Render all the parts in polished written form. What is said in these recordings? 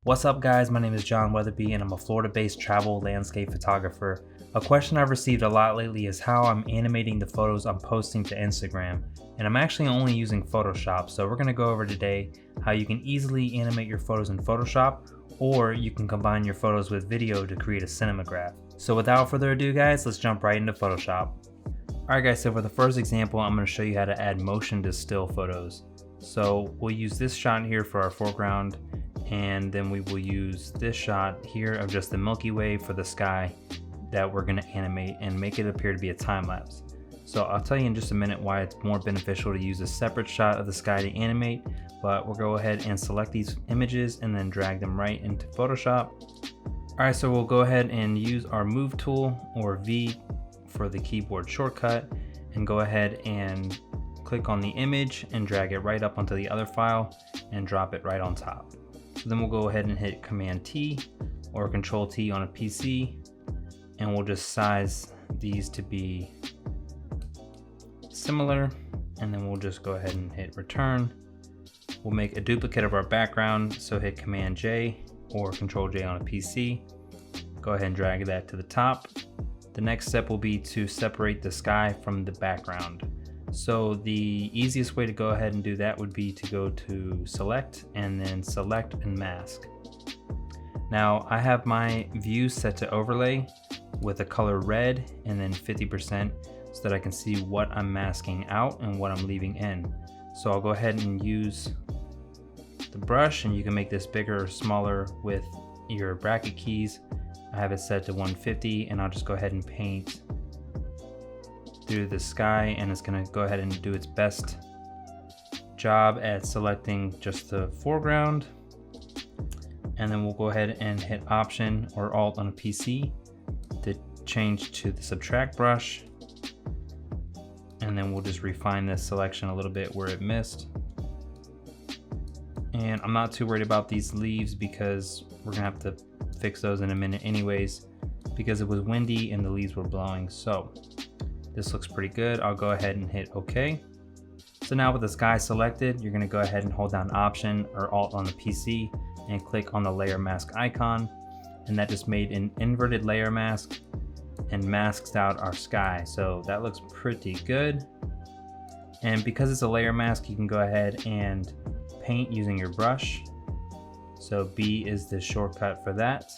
What's up guys, my name is John Weatherby and I'm a Florida-based travel landscape photographer. A question I've received a lot lately is how I'm animating the photos I'm posting to Instagram. And I'm actually only using Photoshop, so we're going to go over today how you can easily animate your photos in Photoshop, or you can combine your photos with video to create a cinemagraph. So without further ado guys, let's jump right into Photoshop. Alright guys, so for the first example, I'm going to show you how to add motion to still photos. So we'll use this shot here for our foreground, and then we will use this shot here of just the Milky Way for the sky that we're going to animate and make it appear to be a time lapse. So I'll tell you in just a minute why it's more beneficial to use a separate shot of the sky to animate, but we'll go ahead and select these images and then drag them right into Photoshop. Alright, so we'll go ahead and use our Move tool, or V for the keyboard shortcut, and go ahead and click on the image and drag it right up onto the other file and drop it right on top. So then we'll go ahead and hit Command T or Control T on a PC, and we'll just size these to be similar, and then we'll just go ahead and hit Return. We'll make a duplicate of our background, so hit Command J or Control J on a PC. Go ahead and drag that to the top. The next step will be to separate the sky from the background. So the easiest way to go ahead and do that would be to go to Select and then Select and Mask. Now I have my view set to overlay with a color red and then 50% so that I can see what I'm masking out and what I'm leaving in. So I'll go ahead and use the brush, and you can make this bigger or smaller with your bracket keys. I have it set to 150, and I'll just go ahead and paint through the sky, and it's going to go ahead and do its best job at selecting just the foreground. And then we'll go ahead and hit Option or Alt on a PC to change to the subtract brush, and then we'll just refine this selection a little bit where it missed. And I'm not too worried about these leaves because we're gonna have to fix those in a minute anyways, because it was windy and the leaves were blowing. So this looks pretty good. I'll go ahead and hit OK. So now with the sky selected, you're going to go ahead and hold down Option or Alt on the PC and click on the layer mask icon, and that just made an inverted layer mask and masks out our sky. So that looks pretty good. And because it's a layer mask, you can go ahead and paint using your brush. So B is the shortcut for that.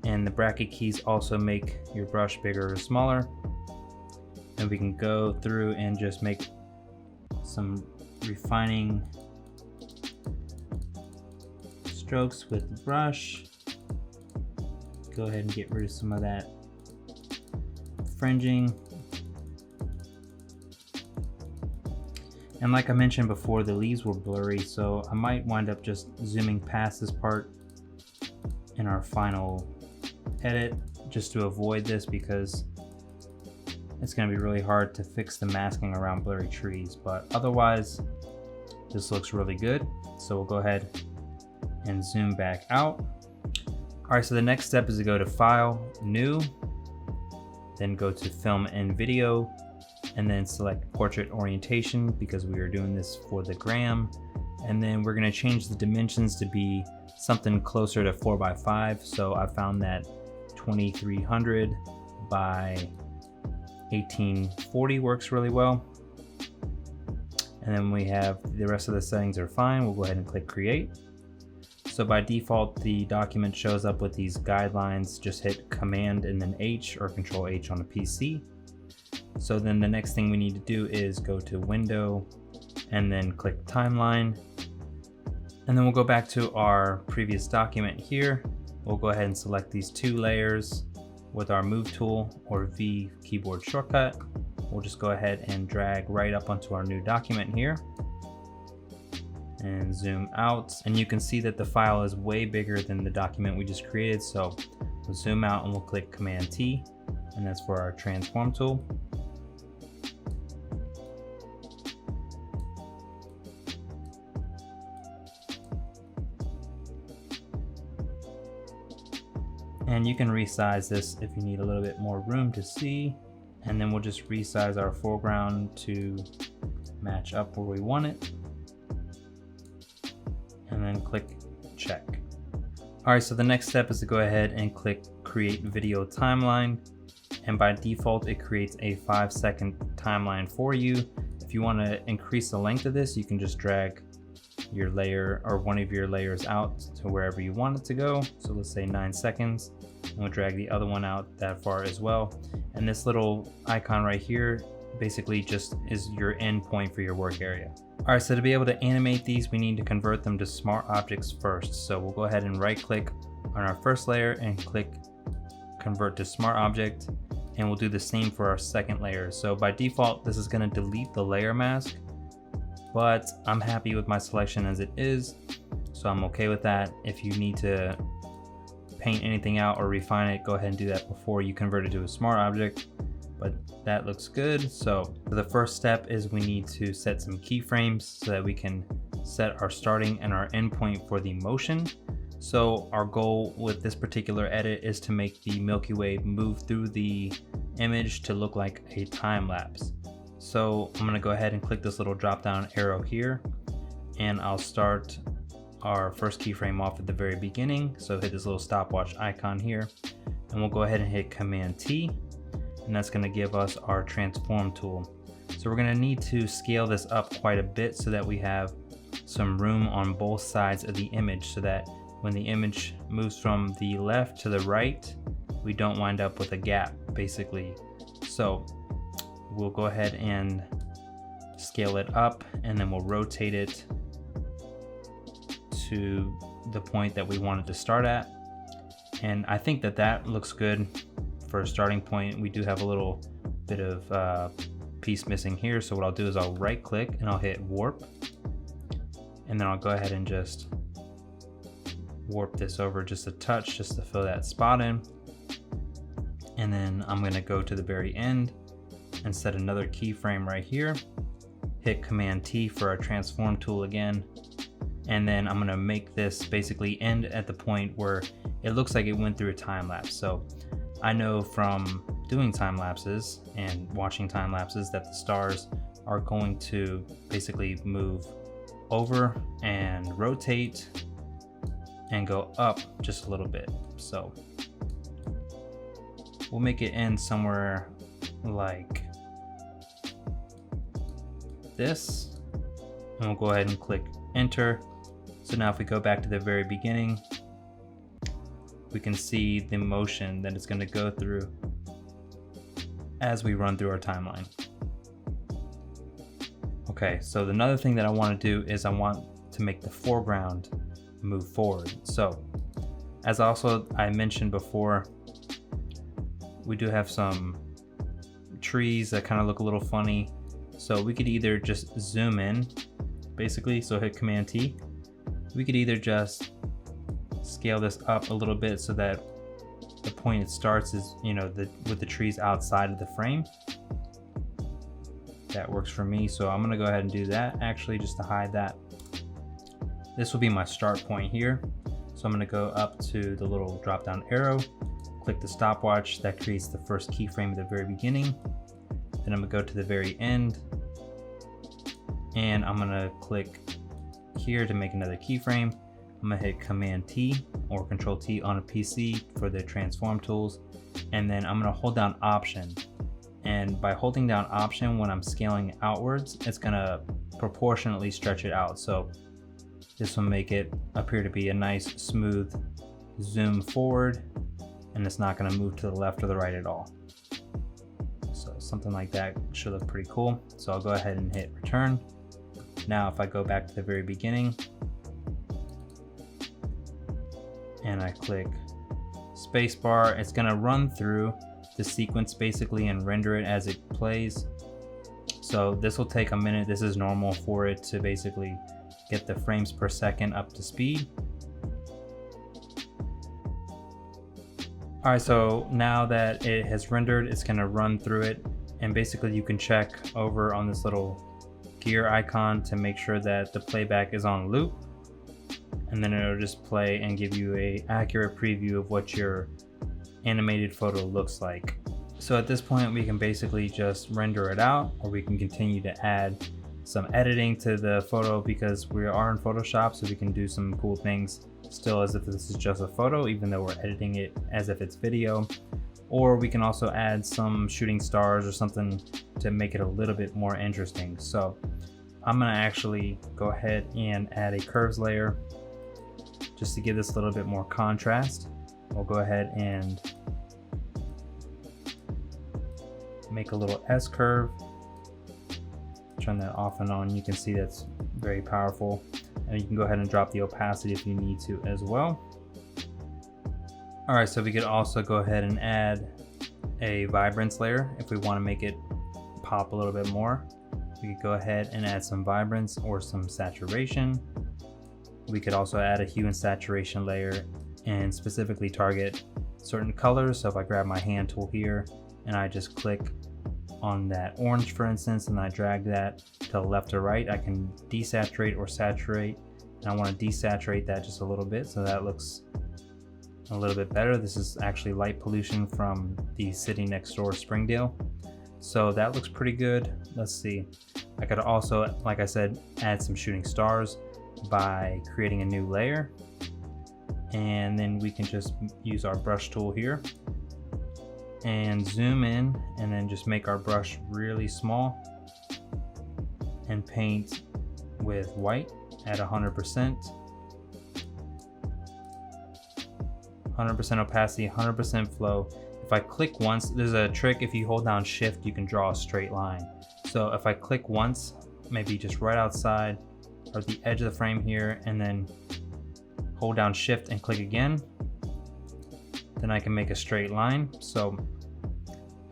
And the bracket keys also make your brush bigger or smaller. And we can go through and just make some refining strokes with the brush. Go ahead and get rid of some of that fringing. And like I mentioned before, the leaves were blurry, so I might wind up just zooming past this part in our final edit just to avoid this, because it's going to be really hard to fix the masking around blurry trees. But otherwise, this looks really good. So we'll go ahead and zoom back out. Alright, so the next step is to go to File, New, then go to Film and Video, and then select Portrait Orientation because we are doing this for the gram. And then we're going to change the dimensions to be something closer to 4x5. So I found that 2300 by 1840 works really well. And then we have the rest of the settings are fine. We'll go ahead and click Create. So by default, the document shows up with these guidelines. Just hit Command and then H or Control H on a PC. So then the next thing we need to do is go to Window and then click Timeline. And then we'll go back to our previous document here. We'll go ahead and select these two layers with our Move tool or V keyboard shortcut. We'll just go ahead and drag right up onto our new document here and zoom out. And you can see that the file is way bigger than the document we just created. So we'll zoom out and we'll click Command T, and that's for our transform tool. And you can resize this if you need a little bit more room to see. And then we'll just resize our foreground to match up where we want it. And then click check. Alright, so the next step is to go ahead and click Create Video Timeline, and by default it creates a 5-second timeline for you. If you want to increase the length of this, you can just drag your layer or one of your layers out to wherever you want it to go. So let's say 9 seconds, and we'll drag the other one out that far as well. And this little icon right here basically just is your end point for your work area. Alright, so to be able to animate these, we need to convert them to smart objects first. So we'll go ahead and right click on our first layer and click Convert to Smart Object, and we'll do the same for our second layer. So by default, this is going to delete the layer mask, but I'm happy with my selection as it is, so I'm okay with that. If you need to paint anything out or refine it, go ahead and do that before you convert it to a smart object, but that looks good. So the first step is we need to set some keyframes so that we can set our starting and our end point for the motion. So our goal with this particular edit is to make the Milky Way move through the image to look like a time lapse. So I'm gonna go ahead and click this little drop down arrow here, and I'll start our first keyframe off at the very beginning. So hit this little stopwatch icon here, and we'll go ahead and hit Command T, and that's gonna give us our transform tool. So we're gonna need to scale this up quite a bit so that we have some room on both sides of the image, so that when the image moves from the left to the right, we don't wind up with a gap, basically. So we'll go ahead and scale it up, and then we'll rotate it to the point that we want it to start at. And I think that that looks good for a starting point. We do have a little bit of piece missing here. So what I'll do is I'll right click and I'll hit warp, and then I'll go ahead and just warp this over just a touch, just to fill that spot in. And then I'm gonna go to the very end and set another keyframe right here, hit Command T for our transform tool again, and then I'm gonna make this basically end at the point where it looks like it went through a time lapse. So I know from doing time lapses and watching time lapses that the stars are going to basically move over and rotate and go up just a little bit. So we'll make it end somewhere like this, and we'll go ahead and click enter. So now if we go back to the very beginning, we can see the motion that it's going to go through as we run through our timeline. Okay, so another thing that I want to do is I want to make the foreground move forward. So as also I mentioned before, we do have some trees that kind of look a little funny. So we could either just zoom in, basically, so hit Command T. We could either just scale this up a little bit so that the point it starts is, you know, with the trees outside of the frame. That works for me, so I'm gonna go ahead and do that actually, just to hide that. This will be my start point here. So I'm gonna go up to the little drop down arrow, click the stopwatch, that creates the first keyframe at the very beginning. Then I'm gonna go to the very end, and I'm gonna click here to make another keyframe. I'm gonna hit Command T or Control T on a PC for the transform tools, and then I'm gonna hold down Option. And by holding down Option, when I'm scaling outwards, it's gonna proportionately stretch it out. So this will make it appear to be a nice smooth zoom forward, and it's not gonna move to the left or the right at all. So something like that should look pretty cool. So I'll go ahead and hit return. Now if I go back to the very beginning and I click spacebar, it's gonna run through the sequence basically and render it as it plays. So this will take a minute. This is normal for it to basically get the frames per second up to speed. All right, so now that it has rendered, it's gonna run through it, and basically you can check over on this little gear icon to make sure that the playback is on loop, and then it'll just play and give you a accurate preview of what your animated photo looks like. So at this point we can basically just render it out, or we can continue to add some editing to the photo because we are in Photoshop, so we can do some cool things still as if this is just a photo, even though we're editing it as if it's video. Or we can also add some shooting stars or something to make it a little bit more interesting. So I'm gonna actually go ahead and add a curves layer just to give this a little bit more contrast. We'll go ahead and make a little S curve. Turn that off and on. You can see that's very powerful. And you can go ahead and drop the opacity if you need to as well. All right, so we could also go ahead and add a vibrance layer if we want to make it pop a little bit more. We could go ahead and add some vibrance or some saturation. We could also add a hue and saturation layer and specifically target certain colors. So if I grab my hand tool here and I just click on that orange, for instance, and I drag that to the left or right, I can desaturate or saturate. And I want to desaturate that just a little bit so that looks a little bit better. This is actually light pollution from the city next door, Springdale. So that looks pretty good. Let's see. I could also, like I said, add some shooting stars by creating a new layer. And then we can just use our brush tool here and zoom in and then just make our brush really small and paint with white at 100%. 100% opacity, 100% flow. If I click once, there's a trick. If you hold down shift, you can draw a straight line. So if I click once, maybe just right outside or the edge of the frame here, and then hold down shift and click again, then I can make a straight line. So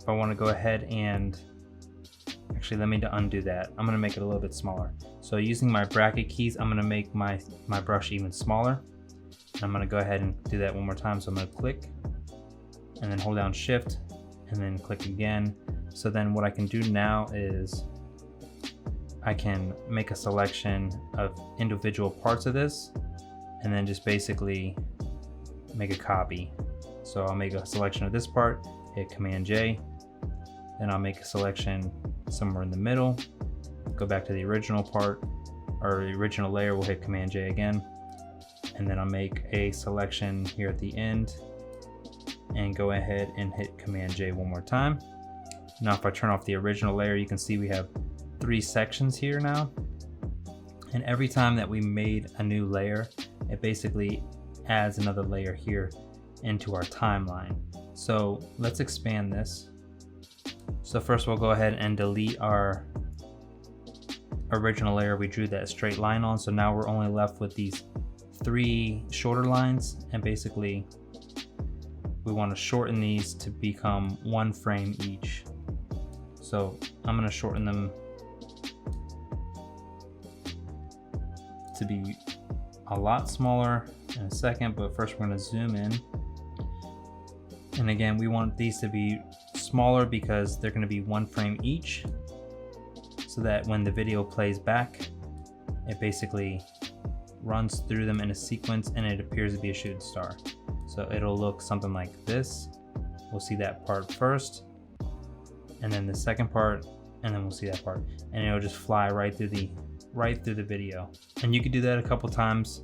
if I want to go ahead and actually, let me undo that. I'm going to make it a little bit smaller. So using my bracket keys, I'm going to make my brush even smaller. I'm going to go ahead and do that one more time. So I'm going to click and then hold down shift and then click again. So then what I can do now is I can make a selection of individual parts of this and then just basically make a copy. So I'll make a selection of this part, hit Command J, then I'll make a selection somewhere in the middle, go back to the original part or the original layer, we'll hit Command J again, and then I'll make a selection here at the end and go ahead and hit Command J one more time. Now if I turn off the original layer, you can see we have 3 sections here now, and every time that we made a new layer, it basically adds another layer here into our timeline. So let's expand this. So first we'll go ahead and delete our original layer we drew that straight line on. So now we're only left with these 3 shorter lines, and basically we want to shorten these to become 1 frame each. So I'm going to shorten them to be a lot smaller in a second, but first we're going to zoom in. And again, we want these to be smaller because they're going to be 1 frame each, so that when the video plays back, it basically runs through them in a sequence and it appears to be a shooting star. So it'll look something like this. We'll see that part first, and then the second part, and then we'll see that part, and it'll just fly right through the video. And you could do that a couple times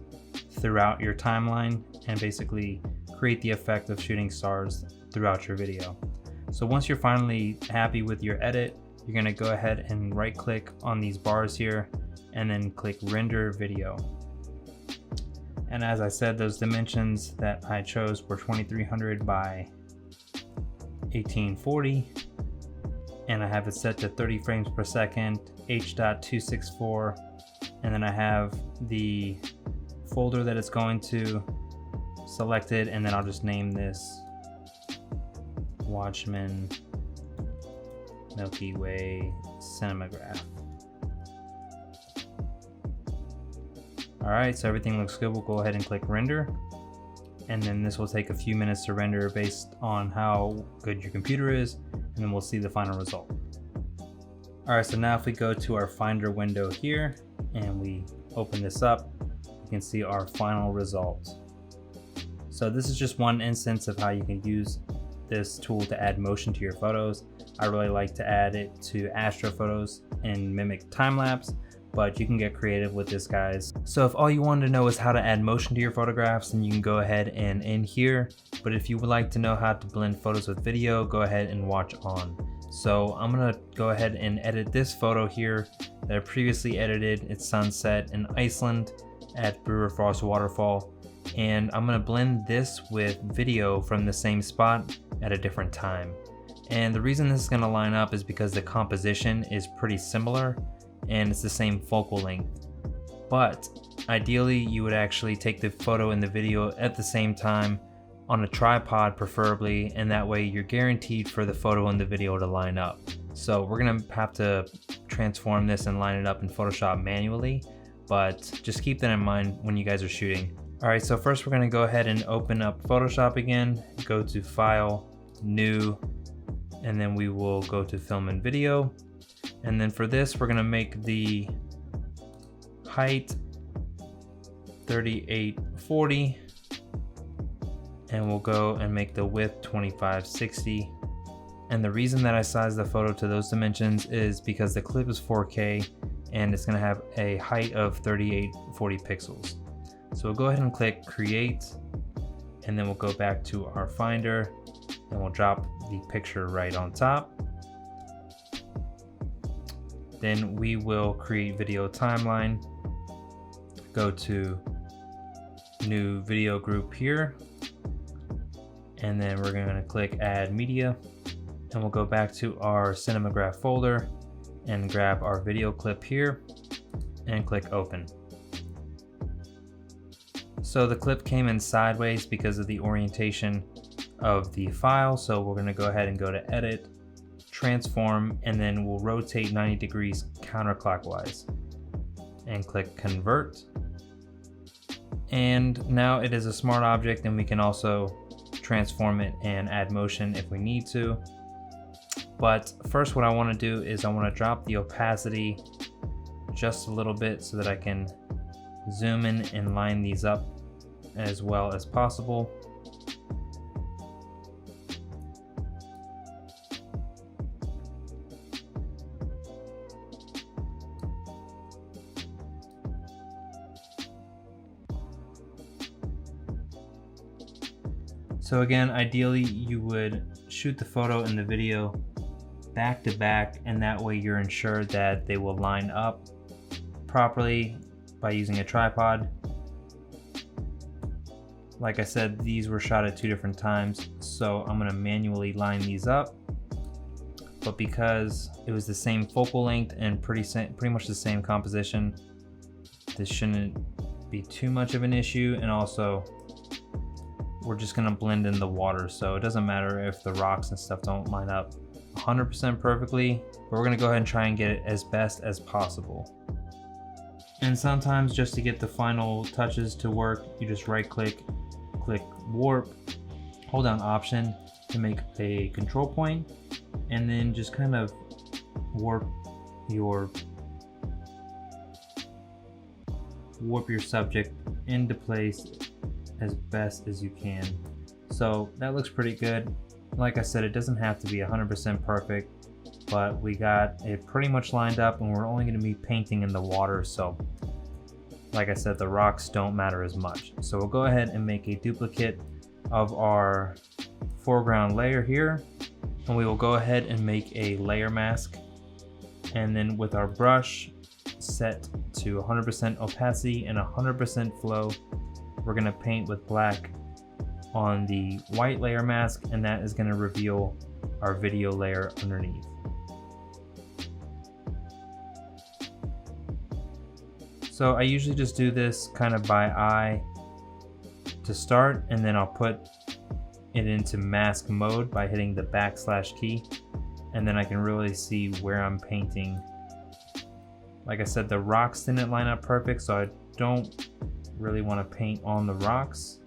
throughout your timeline and basically create the effect of shooting stars throughout your video. So once you're finally happy with your edit, you're going to go ahead and right click on these bars here and then click render video. And as I said, those dimensions that I chose were 2300 by 1840, and I have it set to 30 frames per second, H.264, and then I have the folder that it's going to selected, and then I'll just name this Watchman Milky Way Cinemagraph. Alright, so everything looks good. We'll go ahead and click render, and then this will take a few minutes to render based on how good your computer is, and then we'll see the final result. Alright, so now if we go to our Finder window here and we open this up, you can see our final result. So this is just one instance of how you can use this tool to add motion to your photos. I really like to add it to astro photos and mimic time lapse. but you can get creative with this, guys. So if all you wanted to know is how to add motion to your photographs, then you can go ahead and end here. But if you would like to know how to blend photos with video, go ahead and watch on. So I'm gonna go ahead and edit this photo here that I previously edited. It's sunset in Iceland at Brewerfoss waterfall. And I'm gonna blend this with video from the same spot at a different time. And the reason this is gonna line up is because the composition is pretty similar and it's the same focal length. But ideally you would actually take the photo and the video at the same time on a tripod preferably, and that way you're guaranteed for the photo and the video to line up. So we're gonna have to transform this and line it up in Photoshop manually, but just keep that in mind when you guys are shooting. Alright, so first we're gonna go ahead and open up Photoshop again, go to File, New, and then we will go to Film and Video. And then for this, we're gonna make the height 3840, and we'll go and make the width 2560. And the reason that I sized the photo to those dimensions is because the clip is 4K and it's gonna have a height of 3840 pixels. So we'll go ahead and click Create, and then we'll go back to our Finder and we'll drop the picture right on top. Then we will create video timeline, go to new video group here, and then we're going to click Add Media, and we'll go back to our cinemagraph folder and grab our video clip here and click Open. So the clip came in sideways because of the orientation of the file, so we're going to go ahead and go to Edit, Transform, and then we'll rotate 90 degrees counterclockwise and click Convert. And now it is a smart object, and we can also transform it and add motion if we need to. But first what I want to do is I want to drop the opacity just a little bit so that I can zoom in and line these up as well as possible. So again, ideally you would shoot the photo and the video back to back, and that way you're ensured that they will line up properly by using a tripod. Like I said, these were shot at 2 different times, so I'm gonna manually line these up. But because it was the same focal length and pretty much the same composition, this shouldn't be too much of an issue. And also, we're just gonna blend in the water, so it doesn't matter if the rocks and stuff don't line up 100% perfectly, but we're gonna go ahead and try and get it as best as possible. And sometimes just to get the final touches to work, you just right click, click warp, hold down Option to make a control point, and then just kind of warp your subject into place as best as you can. So that looks pretty good. Like I said, it doesn't have to be 100% perfect, but we got it pretty much lined up, and we're only going to be painting in the water, so like I said, the rocks don't matter as much. So we'll go ahead and make a duplicate of our foreground layer here, and we will go ahead and make a layer mask, and then with our brush set to 100% opacity and 100% flow, we're going to paint with black on the white layer mask, and that is going to reveal our video layer underneath. So I usually just do this kind of by eye to start, and then I'll put it into mask mode by hitting the / key, and then I can really see where I'm painting. Like I said, the rocks didn't line up perfect, so I don't really want to paint on the rocks.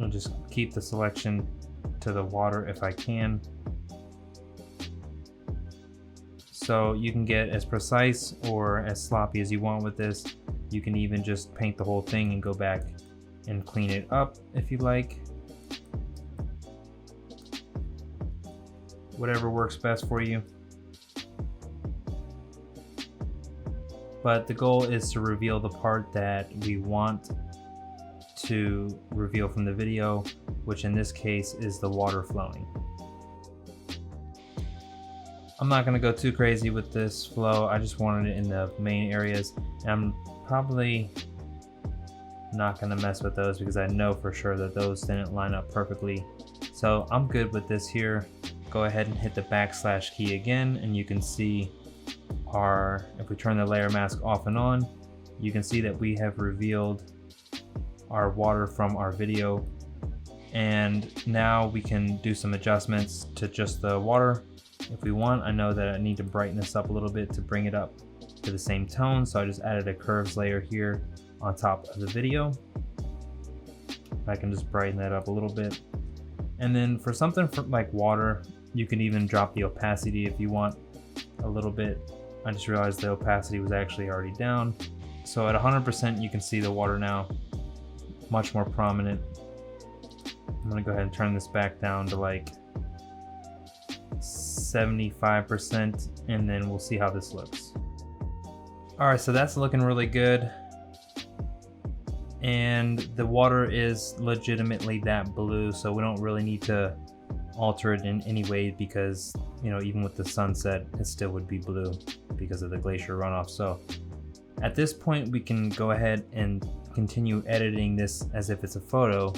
I'll just keep the selection to the water if I can. So you can get as precise or as sloppy as you want with this. You can even just paint the whole thing and go back and clean it up if you like. Whatever works best for you. but the goal is to reveal the part that we want to reveal from the video, which in this case is the water flowing. I'm not gonna go too crazy with this flow. I just wanted it in the main areas, and I'm probably not gonna mess with those because I know for sure that those didn't line up perfectly. So I'm good with this here. Go ahead and hit the backslash key again, and you can see if we turn the layer mask off and on, you can see that we have revealed our water from our video. And now we can do some adjustments to just the water if we want. I know that I need to brighten this up a little bit to bring it up to the same tone, so I just added a curves layer here on top of the video. I can just brighten that up a little bit. And then for something like water, you can even drop the opacity if you want a little bit. I just realized the opacity was actually already down. So at 100% you can see the water now, much more prominent. I'm gonna go ahead and turn this back down to like 75%, and then we'll see how this looks. All right, so that's looking really good. And the water is legitimately that blue, so we don't really need to alter it in any way because, you know, even with the sunset, it still would be blue because of the glacier runoff. So at this point, we can go ahead and continue editing this as if it's a photo.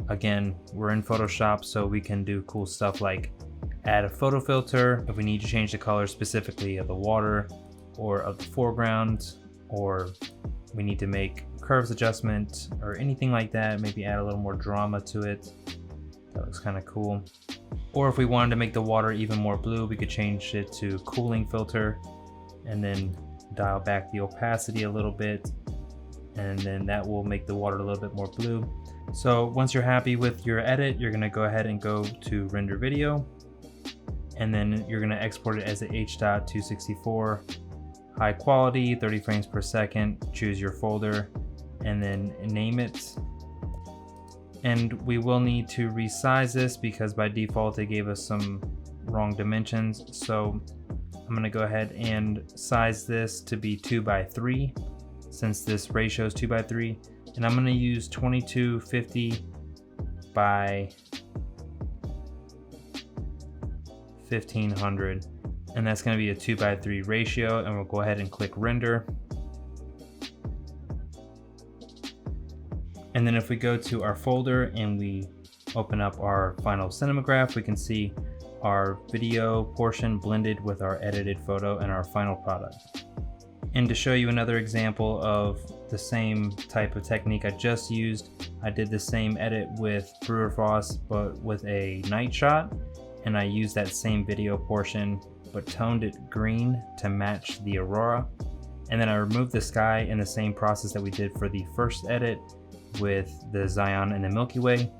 Again, we're in Photoshop, so we can do cool stuff like add a photo filter if we need to change the color specifically of the water or of the foreground, or we need to make curves adjustment or anything like that, maybe add a little more drama to it. That looks kind of cool. Or if we wanted to make the water even more blue, we could change it to cooling filter and then dial back the opacity a little bit, and then that will make the water a little bit more blue. So once you're happy with your edit, you're gonna go ahead and go to render video, and then you're gonna export it as a H.264 high quality, 30 frames per second. Choose your folder and then name it. And we will need to resize this because by default it gave us some wrong dimensions. So I'm gonna go ahead and size this to be 2:3 since this ratio is 2:3. And I'm gonna use 2250 by 1500. And that's gonna be a 2:3 ratio, and we'll go ahead and click render. And then if we go to our folder and we open up our final cinemagraph, we can see our video portion blended with our edited photo and our final product. And to show you another example of the same type of technique I just used, I did the same edit with Brewer Frost, but with a night shot. And I used that same video portion, but toned it green to match the aurora. And then I removed the sky in the same process that we did for the first edit with the Zion and the Milky Way.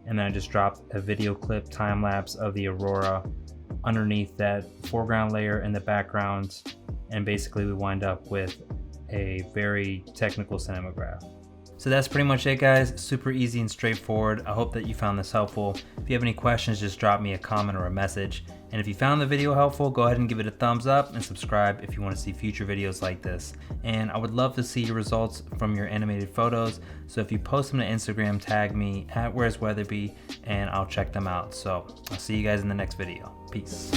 And then I just dropped a video clip time lapse of the aurora underneath that foreground layer in the background. And basically we wind up with a very technical cinemagraph. So that's pretty much it, guys. Super easy and straightforward. I hope that you found this helpful. If you have any questions, just drop me a comment or a message. And if you found the video helpful, go ahead and give it a thumbs up and subscribe if you want to see future videos like this. And I would love to see your results from your animated photos. So if you post them to Instagram, tag me at Where's Weatherby, and I'll check them out. So I'll see you guys in the next video. Peace.